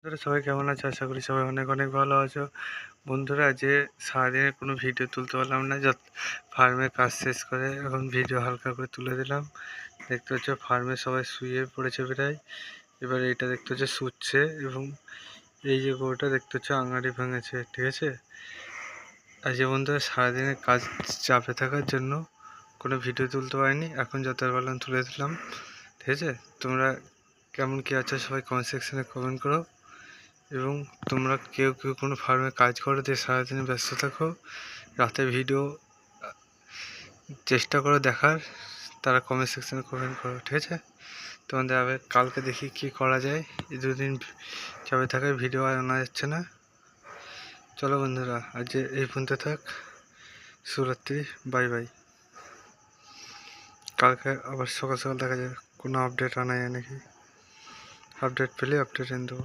বন্ধুরা সবাই কেমন আছো? আশা করি সবাই অনেক অনেক ভালো আছো। বন্ধুরা যে সারাদিনে কোনো ভিডিও তুলতে পারলাম না, যত ফার্মের কাজ শেষ করে এখন ভিডিও হালকা করে তুলে দিলাম। দেখতে হচ্ছে ফার্মে সবাই শুয়ে পড়েছে প্রায়। এবার এইটা দেখতে হচ্ছে শুচ্ছে, এবং এই যে গরুটা দেখতে হচ্ছে আঙাড়ি ভেঙেছে, ঠিক আছে। আর যে বন্ধুরা সারাদিনের কাজ চাপে থাকার জন্য কোনো ভিডিও তুলতে পারিনি, এখন যত পারলাম তুলে দিলাম, ঠিক আছে। তোমরা কেমন কী আছো সবাই কমেন্ট সেকশনে কমেন্ট করো, এবং তোমরা কেউ কেউ কোনো ফার্মে কাজ করো দিয়ে সারাদিনে ব্যস্ত থাকো, রাতে ভিডিও চেষ্টা করো দেখার, তারা কমেন্ট সেকশনে কমেন্ট করো, ঠিক আছে। তোমাদের আবার কালকে দেখি কি করা যায়, এই দুদিন চাপে থাকায় ভিডিও আর আনা যাচ্ছে না। চলো বন্ধুরা, আজ এই পর্যন্ত থাক। শুভরাত্রি, বাই বাই। কালকে আবার সকাল সকাল দেখা যায় কোনো আপডেট আনা যায় নাকি, আপডেট পেলে আপডেট এনে দেবো।